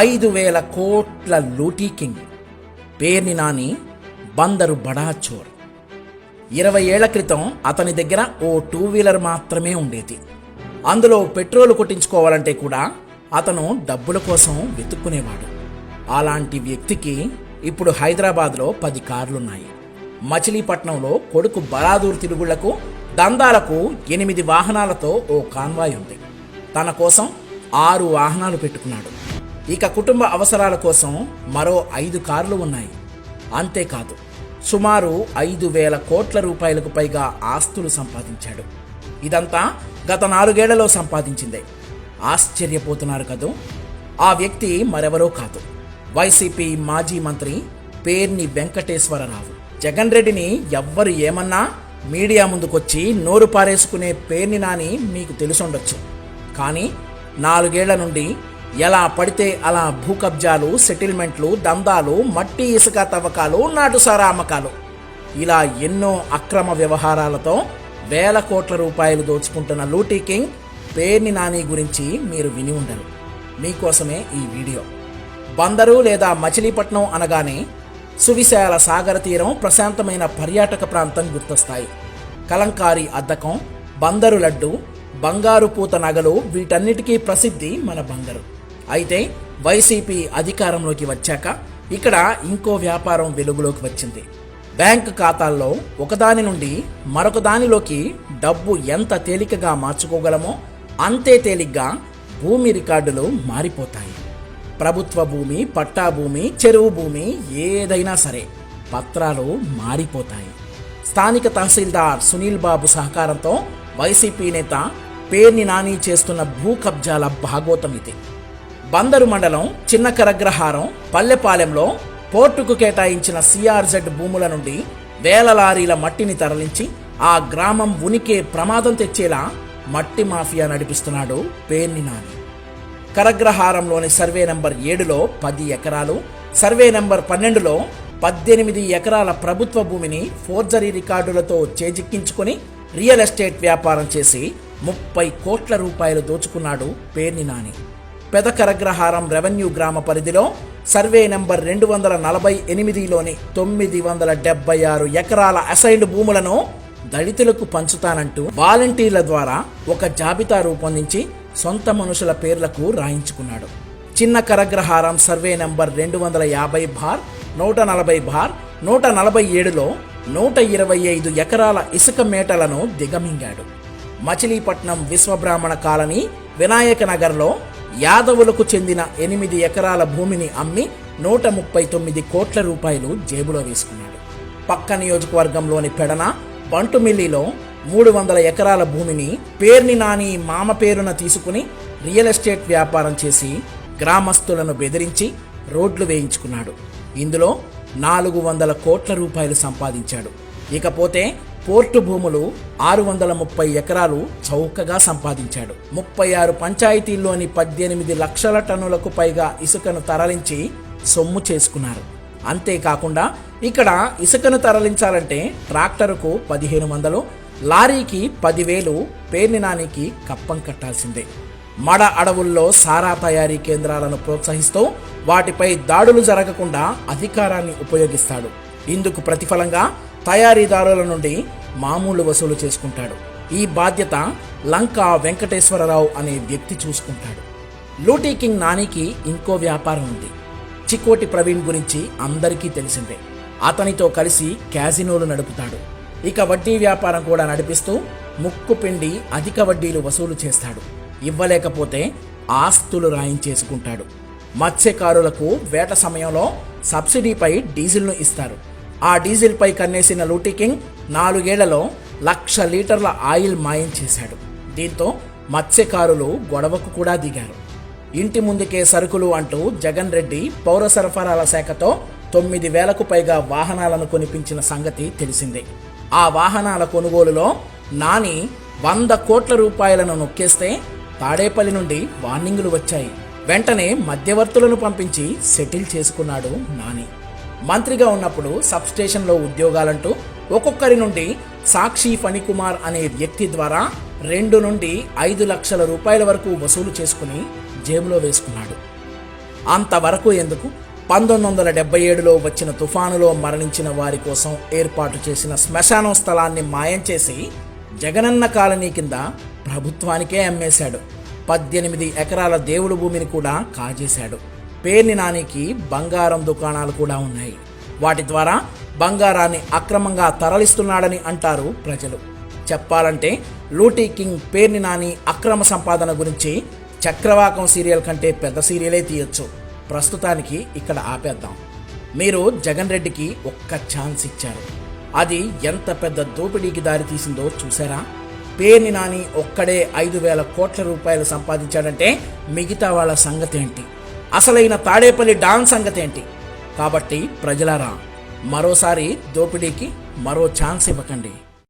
5,000 కోట్ల లూటీ కింగ్ పేర్ని నాని బందరు బడా చోర్. 20 ఏళ్ల క్రితం అతని దగ్గర ఓ 2 వీలర్ మాత్రమే ఉండేది. అందులో పెట్రోల్ కొట్టించుకోవాలంటే కూడా అతను డబ్బుల కోసం వెతుక్కునేవాడు. అలాంటి వ్యక్తికి ఇప్పుడు హైదరాబాద్లో 10 కార్లున్నాయి. మచిలీపట్నంలో కొడుకు బలాదూర్ తిరుగుళ్లకు దందాలకు 8 వాహనాలతో ఓ కాన్వాయ్ ఉంది. తన కోసం 6 వాహనాలు పెట్టుకున్నాడు. ఇక కుటుంబ అవసరాల కోసం మరో 5 కార్లు ఉన్నాయి. అంతేకాదు, సుమారు 5,000 కోట్ల రూపాయలకు పైగా ఆస్తులు సంపాదించాడు. ఇదంతా గత 4 ఏళ్లలో సంపాదించిందే. ఆశ్చర్యపోతున్నారు కదూ? ఆ వ్యక్తి మరెవరో కాదు, వైసీపీ మాజీ మంత్రి పేర్ని వెంకటేశ్వరరావు. జగన్ రెడ్డిని ఎవ్వరు ఏమన్నా మీడియా ముందుకొచ్చి నోరు పారేసుకునే పేర్ని నాని మీకు తెలుసుండొచ్చు. కానీ 4 ఏళ్ల నుండి ఎలా పడితే అలా భూ కబ్జాలు, సెటిల్మెంట్లు, దందాలు, మట్టి ఇసుక తవ్వకాలు, నాటుసారా అమ్మకాలు, ఇలా ఎన్నో అక్రమ వ్యవహారాలతో 1,000 కోట్ల రూపాయలు దోచుకుంటున్న లూటీ కింగ్ పేర్ని నాని గురించి మీరు విని ఉండరు. మీకోసమే ఈ వీడియో. బందరు లేదా మచిలీపట్నం అనగానే సువిశాల సాగర తీరం, ప్రశాంతమైన పర్యాటక ప్రాంతం గుర్తొస్తాయి. కలంకారీ అద్దకం, బందరు లడ్డు, బంగారు పూత నగలు, వీటన్నిటికీ ప్రసిద్ధి మన బందరు. అయితే వైసీపీ అధికారంలోకి వచ్చాక ఇక్కడ ఇంకో వ్యాపారం వెలుగులోకి వచ్చింది. బ్యాంకు ఖాతాల్లో ఒకదాని నుండి మరొక దానిలోకి డబ్బు ఎంత తేలికగా మార్చుకోగలమో అంతే తేలిగ్గా భూమి రికార్డులు మారిపోతాయి. ప్రభుత్వ భూమి, పట్టా భూమి, చెరువు భూమి, ఏదైనా సరే పత్రాలు మారిపోతాయి. స్థానిక తహసీల్దార్ సునీల్ బాబు సహకారంతో వైసీపీ నేత పేర్ని నాని చేస్తున్న భూ కబ్జాల భాగోతం ఇది. బందరు మండలం చిన్న కరగ్రహారం పల్లెపాలెంలో పోర్టుకు కేటాయించిన సిఆర్జెడ్ భూముల నుండి 1,000 లారీల మట్టిని తరలించి ఆ గ్రామం ఉనికే ప్రమాదం తెచ్చేలా మట్టి మాఫియా నడిపిస్తున్నాడు పేర్ని నాని. కరగ్రహారంలోని సర్వే నెంబర్ 7లో 10 ఎకరాలు, సర్వే నెంబర్ 12లో 18 ఎకరాల ప్రభుత్వ భూమిని ఫోర్జరీ రికార్డులతో చేజిక్కించుకొని రియల్ ఎస్టేట్ వ్యాపారం చేసి 30 కోట్ల రూపాయలు దోచుకున్నాడు పేర్ని నాని. పెద కరగ్రహారం రెవెన్యూ గ్రామ పరిధిలో సర్వే నెంబర్ 248లోని 976 ఎకరాల అసైన్డ్ భూములను దళితులకు పంచుతానంటూ వాలంటీర్ల ద్వారా ఒక జాబితా రూపొందించి సొంత మనుషుల పేర్లకు రాయించుకున్నాడు. చిన్న కరగ్రహారం సర్వే నెంబర్ 250/140/147లో 125 ఎకరాల ఇసుక మేటలను దిగమింగాడు. మచిలీపట్నం విశ్వబ్రాహ్మణ కాలనీ వినాయక నగర్లో యాదవులకు చెందిన 8 ఎకరాల భూమిని అమ్మి 139 కోట్ల రూపాయలు జేబులో వేసుకున్నాడు. పక్క నియోజకవర్గంలోని పెడన బంటుమిల్లిలో 300 ఎకరాల భూమిని పేర్ని నాని మామ పేరున తీసుకుని రియల్ ఎస్టేట్ వ్యాపారం చేసి గ్రామస్తులను బెదిరించి రోడ్లు వేయించుకున్నాడు. ఇందులో 400 కోట్ల రూపాయలు సంపాదించాడు. ఇకపోతే పోర్టు భూములు 630 ఎకరాలు చౌకగా సంపాదించాడు. 36 పంచాయతీల్లోని 18 లక్షల టన్నులకు పైగా ఇసుకను తరలించి సొమ్ము చేసుకున్నారు. అంతేకాకుండా ఇక్కడ ఇసుకను తరలించాలంటే ట్రాక్టరుకు 1,500, లారీకి 10,000 పేర్ని నానికి కప్పం కట్టాల్సిందే. మడ అడవుల్లో సారా తయారీ కేంద్రాలను ప్రోత్సహిస్తూ వాటిపై దాడులు జరగకుండా అధికారాన్ని ఉపయోగిస్తాడు. ఇందుకు ప్రతిఫలంగా తయారీదారుల నుండి మామూలు వసూలు చేసుకుంటాడు. ఈ బాధ్యత లంకా వెంకటేశ్వరరావు అనే వ్యక్తి చూసుకుంటాడు. లూటీ కింగ్ నానికి ఇంకో వ్యాపారం ఉంది. చికోటి ప్రవీణ్ గురించి అందరికీ తెలిసిందే. అతనితో కలిసి క్యాజినోలు నడుపుతాడు. ఇక వడ్డీ వ్యాపారం కూడా నడిపిస్తూ ముక్కు పిండి అధిక వడ్డీలు వసూలు చేస్తాడు. ఇవ్వలేకపోతే ఆస్తులు రాయించేసుకుంటాడు. మత్స్యకారులకు వేట సమయంలో సబ్సిడీపై డీజిల్ను ఇస్తారు. ఆ డీజిల్ పై కన్నేసిన లూటీ కింగ్ 4 ఏళ్లలో 1,00,000 లీటర్ల ఆయిల్ మాయం చేశాడు. దీంతో మత్స్యకారులు గొడవకు కూడా దిగారు. ఇంటి ముందుకే సరుకులు అంటూ జగన్ రెడ్డి పౌర సరఫరాల శాఖతో 9,000కు పైగా వాహనాలను కొనిపించిన సంగతి తెలిసిందే. ఆ వాహనాల కొనుగోలులో నాని 100 కోట్ల రూపాయలను నొక్కేస్తే తాడేపల్లి నుండి వార్నింగులు వచ్చాయి. వెంటనే మధ్యవర్తులను పంపించి సెటిల్ చేసుకున్నాడు నాని. మంత్రిగా ఉన్నప్పుడు సబ్స్టేషన్లో ఉద్యోగాలంటూ ఒక్కొక్కరి నుండి సాక్షి ఫణికుమార్ అనే వ్యక్తి ద్వారా 2 నుండి 5 లక్షల రూపాయల వరకు వసూలు చేసుకుని జేబులో వేసుకున్నాడు. అంతవరకు ఎందుకు, 1977లో వచ్చిన తుఫానులో మరణించిన వారి కోసం ఏర్పాటు చేసిన శ్మశానం స్థలాన్ని మాయం చేసి జగనన్న కాలనీ కింద ప్రభుత్వానికే అమ్మేశాడు. 18 ఎకరాల దేవుడు భూమిని కూడా కాజేశాడు. పేర్ని నానికి బంగారం దుకాణాలు కూడా ఉన్నాయి. వాటి ద్వారా బంగారాన్ని అక్రమంగా తరలిస్తున్నాడని అంటారు ప్రజలు. చెప్పాలంటే లూటీ కింగ్ పేర్ని నాని అక్రమ సంపాదన గురించి చక్రవాకం సీరియల్ కంటే పెద్ద సీరియలే తీయొచ్చు. ప్రస్తుతానికి ఇక్కడ ఆపేద్దాం. మీరు జగన్ రెడ్డికి ఒక్క ఛాన్స్ ఇచ్చారు. అది ఎంత పెద్ద దోపిడీకి దారి తీసిందో చూసారా? పేర్ని నాని ఒక్కడే 5,000 కోట్ల రూపాయలు సంపాదించాడంటే మిగతా వాళ్ళ సంగతి ఏంటి? అసలైన తాడేపల్లి డాన్ సంగతి ఏంటి? కాబట్టి ప్రజలారా, మరోసారి దోపిడీకి మరో ఛాన్స్ ఇవ్వకండి.